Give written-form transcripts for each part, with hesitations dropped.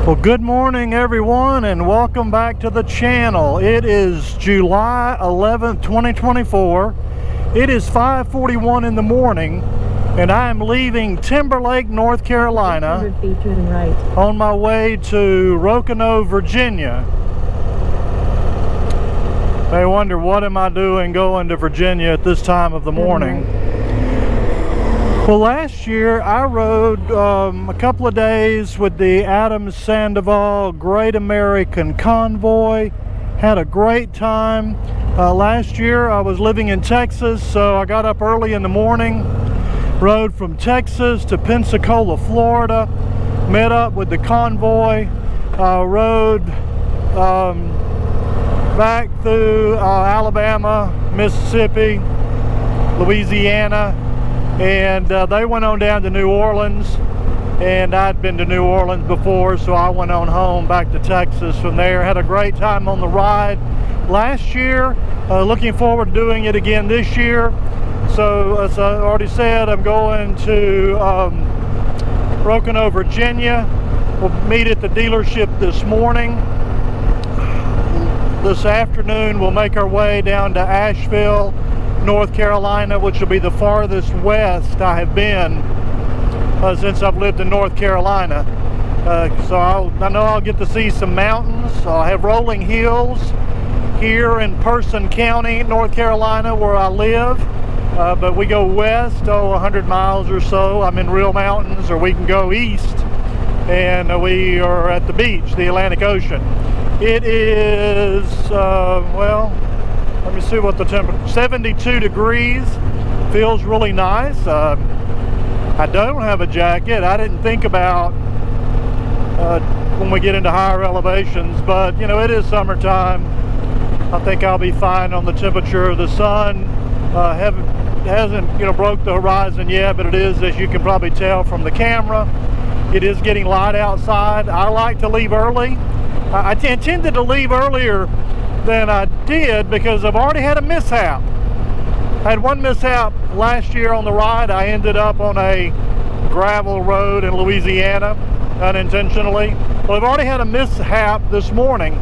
Well, good morning everyone, and welcome back to the channel. It is July 11th, 2024. It is 5:41 in the morning, and I am leaving Timberlake, North Carolina, 100 feet turn right, on my way to Roanoke, Virginia. They wonder, what am I doing going to Virginia at this time of the morning? Well, last year I rode a couple of days with the Adam Sandoval Great American Convoy. Had a great time. Last year I was living in Texas, so I got up early in the morning, rode from Texas to Pensacola, Florida, met up with the Convoy, rode back through Alabama, Mississippi, Louisiana, and they went on down to New Orleans, and I'd been to New Orleans before, so I went on home back to Texas from there. Had a great time on the ride last year. Looking forward to doing it again this year. So as I already said, I'm going to Roanoke, Virginia. We'll meet at the dealership this morning. This afternoon we'll make our way down to Asheville, North Carolina, which will be the farthest west I have been since I've lived in North Carolina. So I know I'll get to see some mountains. I'll have rolling hills here in Person County, North Carolina, where I live. But we go west, 100 miles or so, I'm in real mountains, or we can go east, and we are at the beach, the Atlantic Ocean. It is, well, let me see what the temperature, 72 degrees, feels really nice. I don't have a jacket. I didn't think about when we get into higher elevations, but you know, it is summertime. I think I'll be fine on the temperature. The sun hasn't broke the horizon yet, but it is, as you can probably tell from the camera, it is getting light outside. I like to leave early. I intended to leave earlier than I did because I've already had a mishap. I had one mishap last year on the ride. I ended up on a gravel road in Louisiana unintentionally. Well, I've already had a mishap this morning.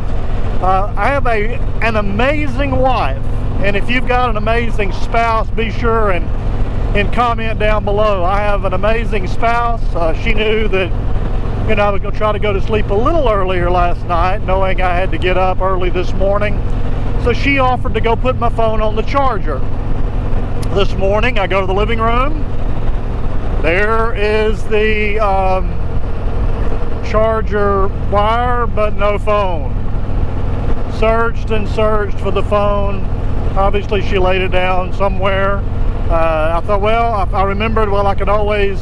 I have an amazing wife, and if you've got an amazing spouse, be sure and comment down below. I have an amazing spouse. She knew that I was going to try to go to sleep a little earlier last night, knowing I had to get up early this morning. So she offered to go put my phone on the charger. This morning, I go to the living room. There is the charger wire, but no phone. Searched and searched for the phone. Obviously, she laid it down somewhere. I thought, well, I remembered, well, I could always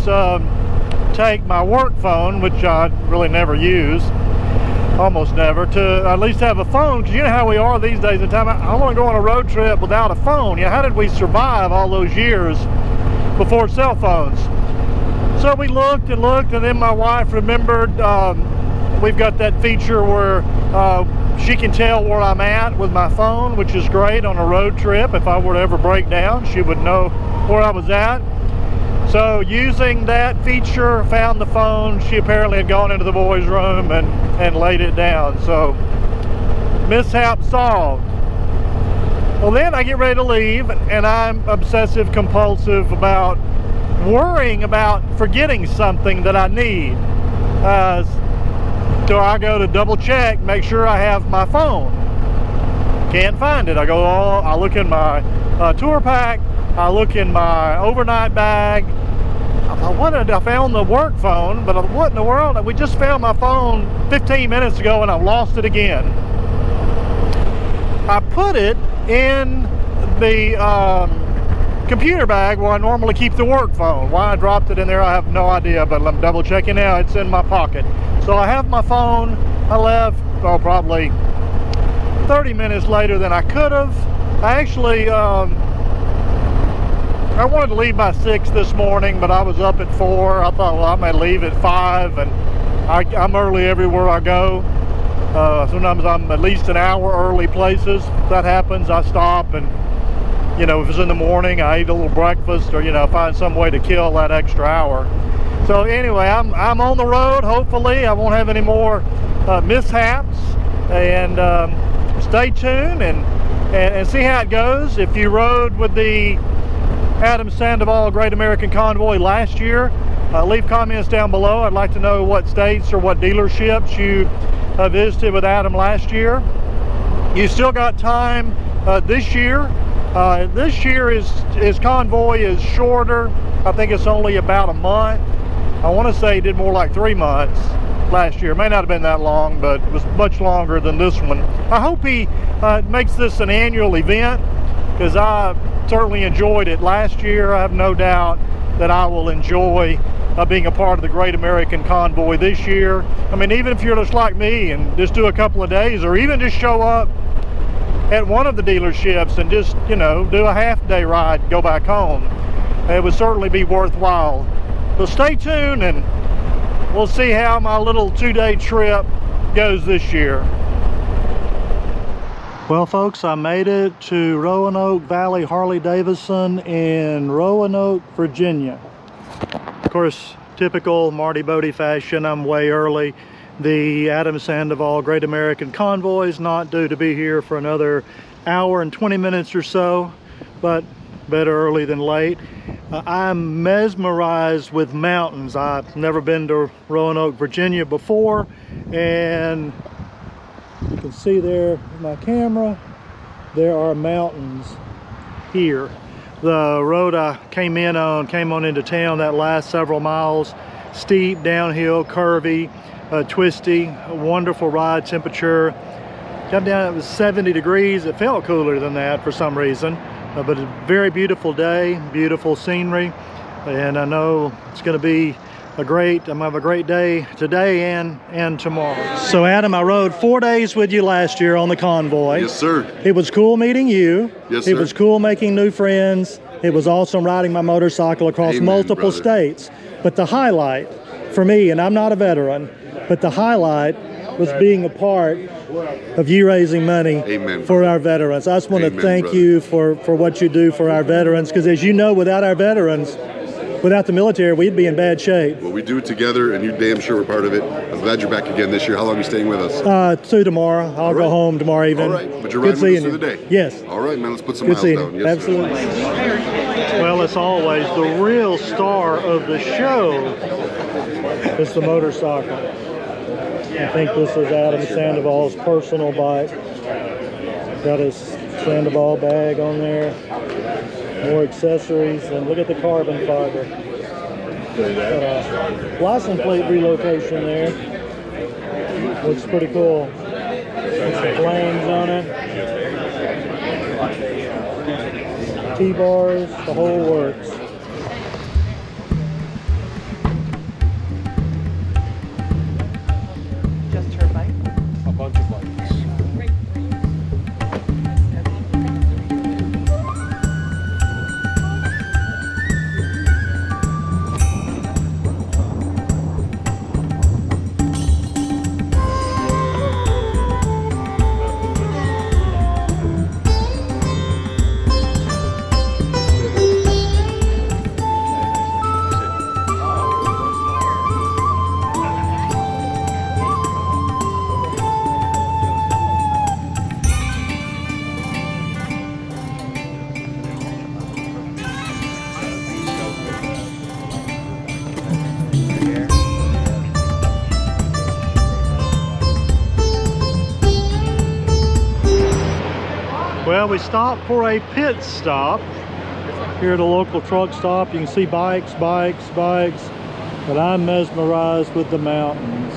take my work phone, which I really never use, almost never, to at least have a phone, because you know how we are these days in time. I don't want to go on a road trip without a phone. How did we survive all those years before cell phones? So we looked and looked, and then my wife remembered we've got that feature where she can tell where I'm at with my phone, which is great on a road trip. If I were to ever break down, she would know where I was at. So using that feature, found the phone. She apparently had gone into the boys' room and laid it down. So mishap solved. Well, then I get ready to leave, and I'm obsessive compulsive about worrying about forgetting something that I need. So I go to double check, make sure I have my phone. Can't find it. I go, I look in my tour pack, I look in my overnight bag. I found the work phone, but what in the world? We just found my phone 15 minutes ago and I've lost it again. I put it in the computer bag where I normally keep the work phone. Why I dropped it in there, I have no idea, but I'm double checking now. It's in my pocket. So I have my phone. I left, probably 30 minutes later than I could have. I actually, I wanted to leave by 6 this morning, but I was up at 4. I thought, well, I may leave at 5, and I'm early everywhere I go. Sometimes I'm at least an hour early places. If that happens, I stop, and if it's in the morning, I eat a little breakfast, or find some way to kill that extra hour. So anyway, I'm on the road. Hopefully I won't have any more mishaps, and stay tuned and see how it goes. If you rode with the Adam Sandoval Great American Convoy last year, leave comments down below. I'd like to know what states or what dealerships you visited with Adam last year. You still got time this year. This year his convoy is shorter. I think it's only about a month. I want to say he did more like 3 months last year. It may not have been that long, but it was much longer than this one. I hope he makes this an annual event, because I certainly enjoyed it last year. I have no doubt that I will enjoy being a part of the Great American Convoy this year. I mean, even if you're just like me and just do a couple of days, or even just show up at one of the dealerships and just, you know, do a half-day ride, go back home, it would certainly be worthwhile. So stay tuned and we'll see how my little 2-day trip goes this year. Well, folks, I made it to Roanoke Valley Harley Davidson in Roanoke, Virginia. Of course, typical Marty Bodie fashion, I'm way early. The Adam Sandoval Great American Convoy is not due to be here for another hour and 20 minutes or so, but better early than late. I'm mesmerized with mountains. I've never been to Roanoke, Virginia before, and you can see there with my camera, there are mountains here. The road I came on into town, that last several miles, steep, downhill, curvy, twisty, a wonderful ride. Temperature got down, it was 70 degrees. It felt cooler than that for some reason, but a very beautiful day, beautiful scenery, and I know it's going to be I'm gonna have a great day today and tomorrow. So Adam, I rode 4 days with you last year on the Convoy. Yes, sir. It was cool meeting you. Yes, sir. It was cool making new friends. It was awesome riding my motorcycle across multiple states. But the highlight for me, and I'm not a veteran, but the highlight was being a part of you raising money for our veterans. I just want to thank you for what you do for our veterans, because as you know, without our veterans, without the military, we'd be in bad shape. Well, we do it together, and you damn sure we're part of it. I'm glad you're back again this year. How long are you staying with us? 2 tomorrow. I'll go home tomorrow evening. All right, but you're riding with us through the day? Yes. All right, man, let's put some miles down. Yes, absolutely. Sir. Well, as always, the real star of the show is the motorcycle. I think this is Adam Sandoval's personal bike. Got his Sandoval bag on there. More accessories, and look at the carbon fiber. License plate relocation there. Looks pretty cool. There's some flames on it. T-bars, the whole works. Just her bike? A bunch of bikes. Well, we stopped for a pit stop here at a local truck stop. You can see bikes, but I'm mesmerized with the mountains.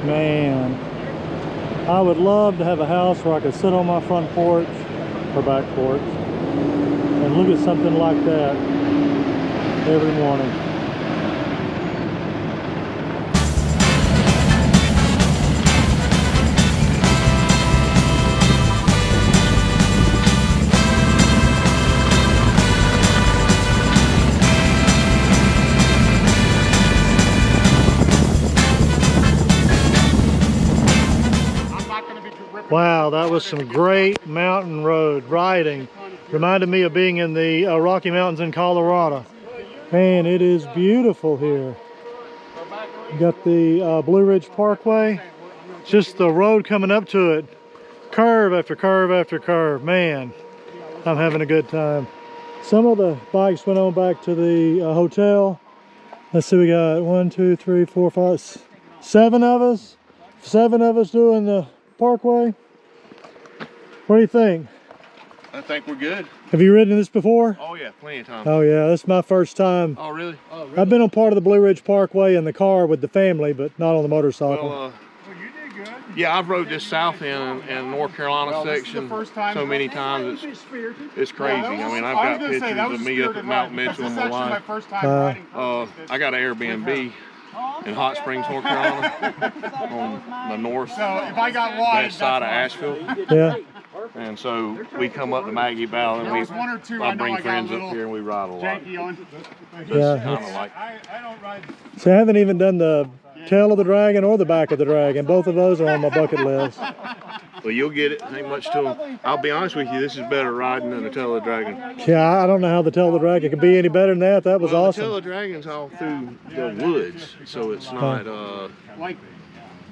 Man, I would love to have a house where I could sit on my front porch or back porch and look at something like that every morning. Wow, that was some great mountain road riding. Reminded me of being in the Rocky Mountains in Colorado. Man, it is beautiful here. Got the Blue Ridge Parkway. Just the road coming up to it. Curve after curve after curve. Man, I'm having a good time. Some of the bikes went on back to the hotel. Let's see, we got 1, 2, 3, 4, 5, 7 of us. 7 of us doing the parkway. What do you think? I think we're good. Have you ridden this before? Oh yeah, plenty of times. Oh yeah, this is my first time. Oh really? Oh really? I've been on part of the Blue Ridge Parkway in the car with the family, but not on the motorcycle. Well, you did good. Yeah, I've rode this south end and North Carolina section so many times. It's crazy. I mean, I've got pictures of me up at Mount Mitchell in my life. I got an Airbnb in Hot Springs, North Carolina, on the north west side of Asheville. Yeah. And so we come up to Maggie Valley and I bring friends up here and we ride a lot. Yeah. Kind of like. So I haven't even done the tail of the dragon or the back of the dragon. Both of those are on my bucket list. Well, you'll get it. Ain't much to them. I'll be honest with you, this is better riding than the tail of the dragon. Yeah, I don't know how the tail of the dragon could be any better than that. That was awesome. The tail of the dragon's all through the woods, so it's not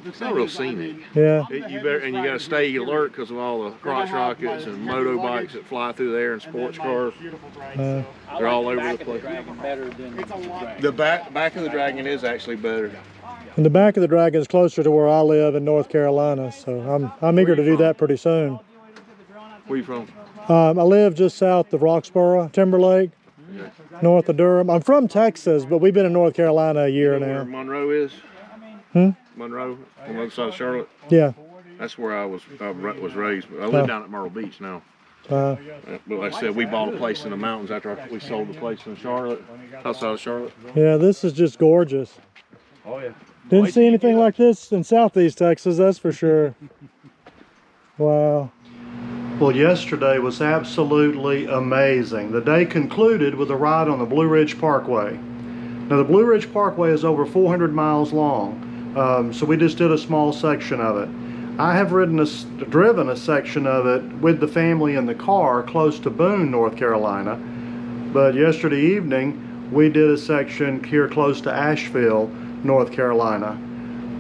it's not real scenic. Yeah. You got to stay alert because of all the crotch rockets and moto bikes that fly through there and sports cars. They're all over the place. The back of the dragon is actually better. And the back of the dragon is closer to where I live in North Carolina, so I'm eager to do that pretty soon. Where you from? I live just south of Roxborough, Timberlake, north of Durham. I'm from Texas, but we've been in North Carolina a year now. Where Monroe is? Monroe, on the other side of Charlotte? Yeah. That's where I was raised. I live down at Myrtle Beach now. But like I said, we bought a place in the mountains after we sold the place in Charlotte, outside of Charlotte. Yeah, this is just gorgeous. Oh yeah. Didn't see anything like this in Southeast Texas, that's for sure. Wow. Well, yesterday was absolutely amazing. The day concluded with a ride on the Blue Ridge Parkway. Now, the Blue Ridge Parkway is over 400 miles long, so we just did a small section of it. I have driven a section of it with the family in the car close to Boone, North Carolina, but yesterday evening we did a section here close to Asheville, North Carolina.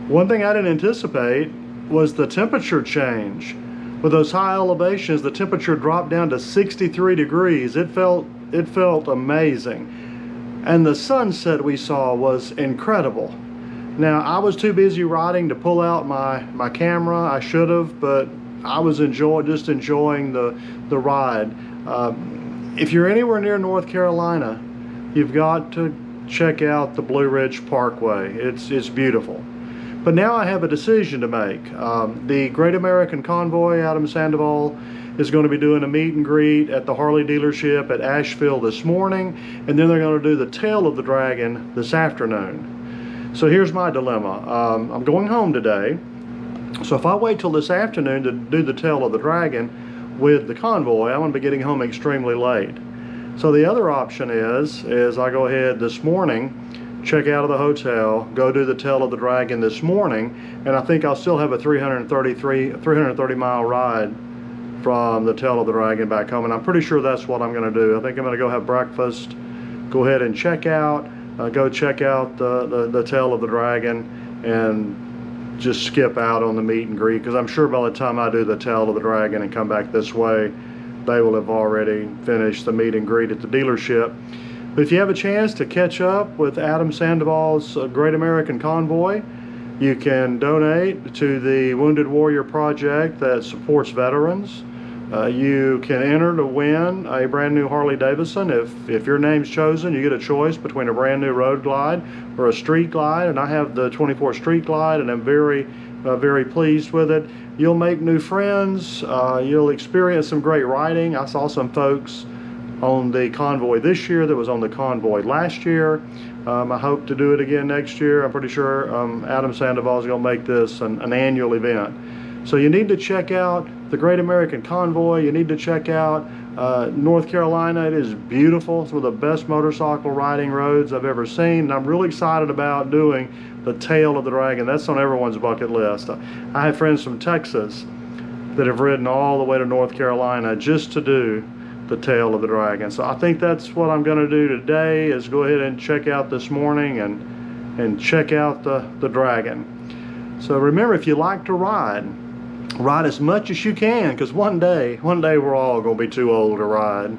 One thing I didn't anticipate was the temperature change. With those high elevations, the temperature dropped down to 63 degrees. It felt amazing. And the sunset we saw was incredible. Now, I was too busy riding to pull out my camera. I should have, but I was just enjoying the ride. If you're anywhere near North Carolina, you've got to check out the Blue Ridge Parkway. It's beautiful. But now I have a decision to make. The Great American Convoy, Adam Sandoval, is going to be doing a meet and greet at the Harley dealership at Asheville this morning, and then they're going to do the Tail of the Dragon this afternoon. So here's my dilemma. I'm going home today, so if I wait till this afternoon to do the Tail of the Dragon with the Convoy, I'm going to be getting home extremely late. So the other option is I go ahead this morning, check out of the hotel, go do the Tail of the Dragon this morning, and I think I'll still have a 330 mile ride from the Tail of the Dragon back home, and I'm pretty sure that's what I'm going to do. I think I'm going to go have breakfast, go ahead and check out, go check out the Tail of the Dragon, and just skip out on the meet and greet, because I'm sure by the time I do the Tail of the Dragon and come back this way, they will have already finished the meet and greet at the dealership. But if you have a chance to catch up with Adam Sandoval's Great American Convoy, you can donate to the Wounded Warrior Project that supports veterans. You can enter to win a brand new Harley Davidson. If your name's chosen, you get a choice between a brand new Road Glide or a Street Glide, and I have the 24 Street Glide, and I'm very pleased with it. You'll make new friends. You'll experience some great riding. I saw some folks on the Convoy this year that was on the Convoy last year. I hope to do it again next year. I'm pretty sure Adam Sandoval is going to make this an annual event. So you need to check out the Great American Convoy. You need to check out North Carolina. It is beautiful. It's one of the best motorcycle riding roads I've ever seen. And I'm really excited about doing the Tail of the Dragon. That's on everyone's bucket list. I have friends from Texas that have ridden all the way to North Carolina just to do the Tail of the Dragon. So I think that's what I'm going to do today, is go ahead and check out this morning and and check out the Dragon. So remember, if you like to ride as much as you can, because one day we're all going to be too old to ride.